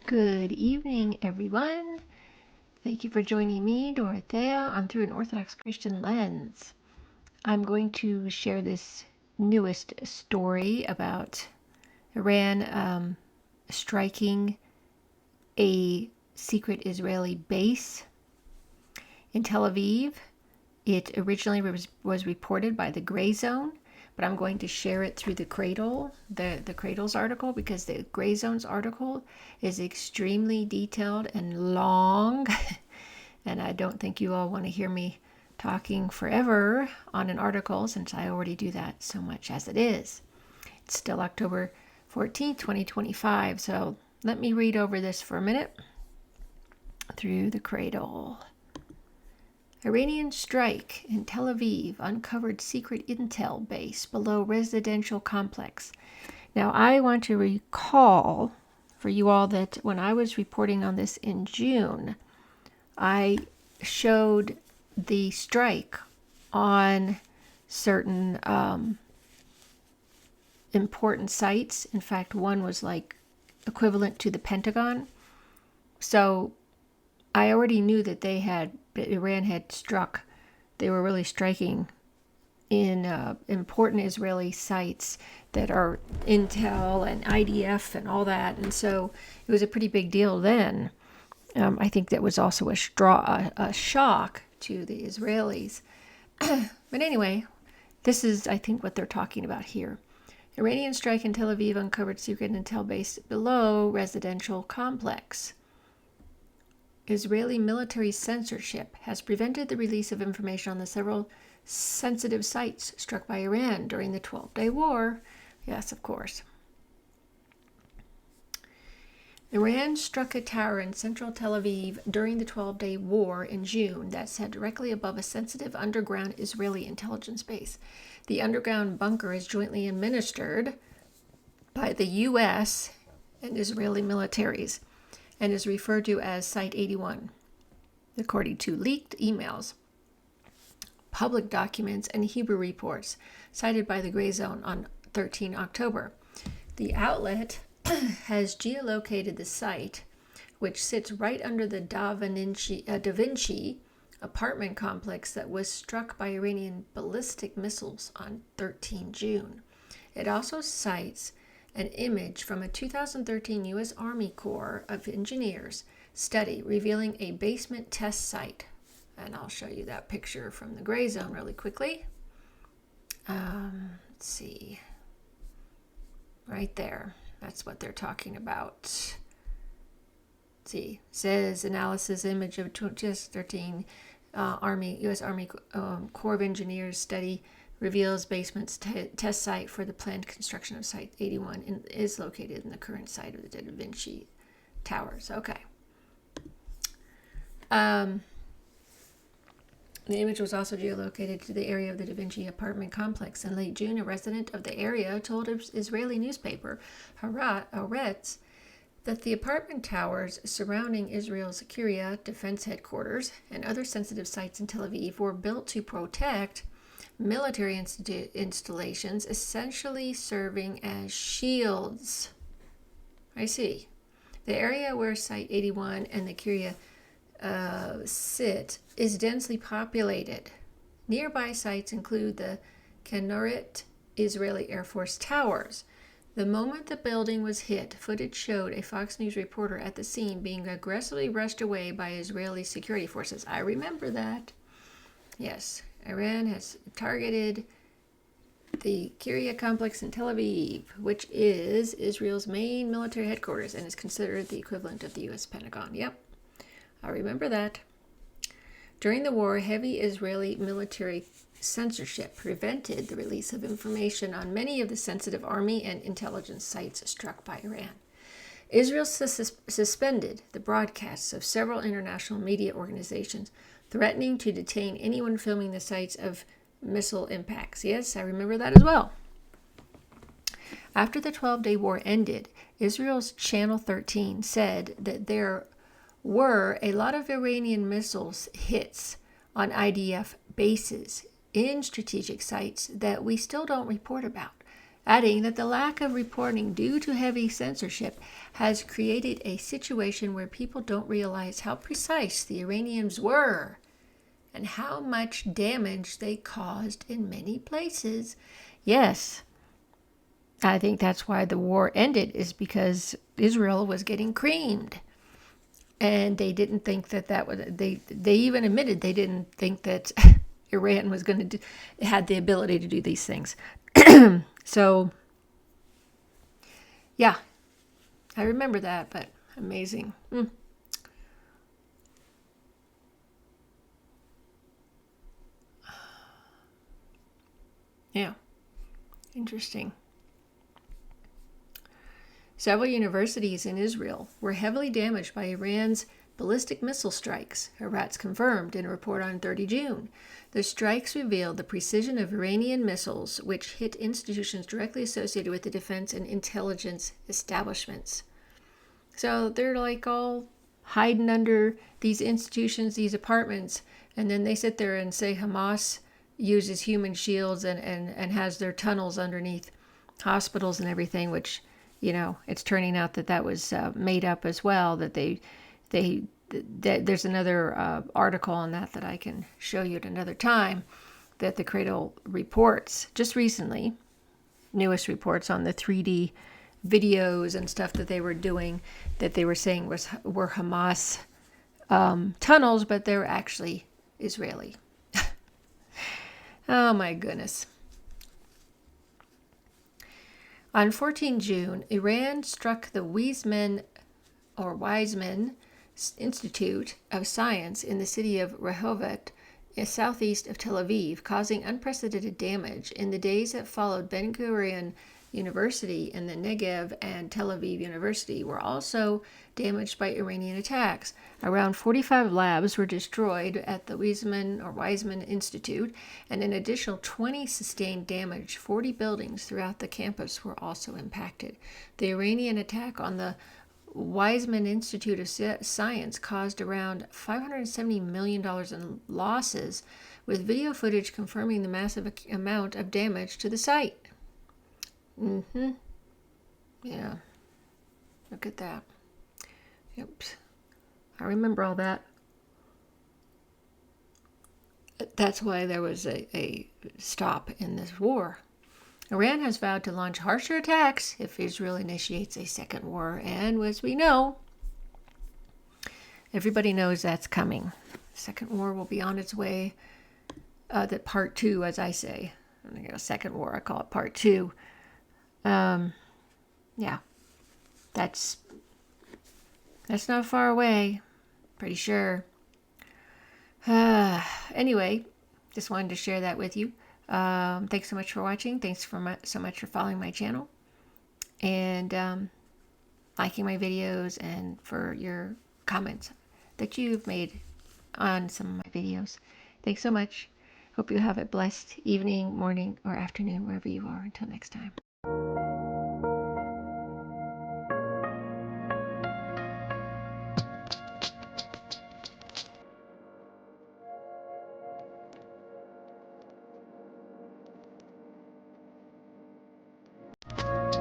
Good evening, everyone. Thank you for joining me, Dorothea, on Through an Orthodox Christian Lens. I'm going to share this newest story about Iran striking a secret Israeli base in Tel Aviv. It originally was reported by the Gray Zone, but I'm going to share it through the Cradle, the Cradle's article, because the Gray Zone's article is extremely detailed and long, and I don't think you all want to hear me talking forever on an article since I already do that so much as it is. It's still October 14th, 2025, so let me read over this for a minute through the Cradle. Iranian strike in Tel Aviv uncovered secret intel base below residential complex. Now, I want to recall for you all that when I was reporting on this in June, I showed the strike on certain important sites. In fact, one was like equivalent to the Pentagon. So I already knew that Iran had struck. They were really striking in important Israeli sites that are Intel and IDF and all that. And so it was a pretty big deal then. I think that was also a shock to the Israelis. But anyway, this is, I think, what they're talking about here. Iranian strike in Tel Aviv uncovered secret intel base below residential complex. Israeli military censorship has prevented the release of information on the several sensitive sites struck by Iran during the 12-day war. Yes, of course. Iran struck a tower in central Tel Aviv during the 12-day war in June that sat directly above a sensitive underground Israeli intelligence base. The underground bunker is jointly administered by the U.S. and Israeli militaries and is referred to as Site 81, according to leaked emails, public documents, and Hebrew reports cited by the Gray Zone on 13 October. The outlet has geolocated the site, which sits right under the Da Vinci apartment complex that was struck by Iranian ballistic missiles on 13 June. It also cites an image from a 2013 U.S. Army Corps of Engineers study revealing a basement test site. And I'll show you that picture from the Gray Zone really quickly. Let's see. Right there. That's what they're talking about. Let's see. Says analysis image of 2013 U.S. Army Corps of Engineers study reveals basement's test site for the planned construction of Site 81 is located in the current site of the Da Vinci Towers. Okay. The image was also geolocated to the area of the Da Vinci apartment complex. In late June, a resident of the area told Israeli newspaper Haaretz that the apartment towers surrounding Israel's Kiryat defense headquarters and other sensitive sites in Tel Aviv were built to protect military installations, essentially serving as shields. I see. The area where Site 81 and the Kiryat sit is densely populated. Nearby sites include the Kenoret Israeli Air Force Towers. The moment the building was hit, footage showed a Fox News reporter at the scene being aggressively rushed away by Israeli security forces. I remember that. Yes, Iran has targeted the Kiryat complex in Tel Aviv, which is Israel's main military headquarters and is considered the equivalent of the U.S. Pentagon. Yep. I remember that. During the war, heavy Israeli military censorship prevented the release of information on many of the sensitive army and intelligence sites struck by Iran. Israel suspended the broadcasts of several international media organizations, threatening to detain anyone filming the sites of missile impacts. Yes, I remember that as well. After the 12-day war ended, Israel's Channel 13 said that there were a lot of Iranian missiles hits on IDF bases in strategic sites that we still don't report about. adding that the lack of reporting due to heavy censorship has created a situation where people don't realize how precise the Iranians were and how much damage they caused in many places. Yes, I think that's why the war ended, is because Israel was getting creamed. And they didn't think that would, they even admitted they didn't think that Iran was going to had the ability to do these things. So, yeah, I remember that, but amazing. Yeah, interesting. Several universities in Israel were heavily damaged by Iran's ballistic missile strikes, Haaretz confirmed in a report on 30 June. The strikes revealed the precision of Iranian missiles, which hit institutions directly associated with the defense and intelligence establishments. So they're like all hiding under these institutions, these apartments, and then they sit there and say Hamas uses human shields and has their tunnels underneath hospitals and everything, which, it's turning out that was made up as well, that there's another article on that I can show you at another time, that the Cradle reports just recently, newest reports on the 3D videos and stuff that they were doing, that they were saying were Hamas tunnels, but they're actually Israeli. Oh my goodness. On 14 June, Iran struck the Weizmann Institute of Science in the city of Rehovot, southeast of Tel Aviv, causing unprecedented damage. In the days that followed, Ben Gurion University and the Negev and Tel Aviv University were also damaged by Iranian attacks. Around 45 labs were destroyed at the Weizmann Institute, and an additional 20 sustained damage. 40 buildings throughout the campus were also impacted. The Iranian attack on the Weizmann Institute of Science caused around $570 million in losses, with video footage confirming the massive amount of damage to the site. Yeah. Look at that. Yep. I remember all that. That's why there was a stop in this war. Iran has vowed to launch harsher attacks if Israel initiates a second war, and as we know, everybody knows that's coming. Second war will be on its way. That part 2, as I say. I'm going to go second war. I call it part 2. Yeah, that's not far away. Pretty sure. Anyway, just wanted to share that with you. Thanks so much for watching. Thanks so much for following my channel and liking my videos, and for your comments that you've made on some of my videos. Thanks so much. Hope you have a blessed evening, morning, or afternoon, wherever you are. Until next time.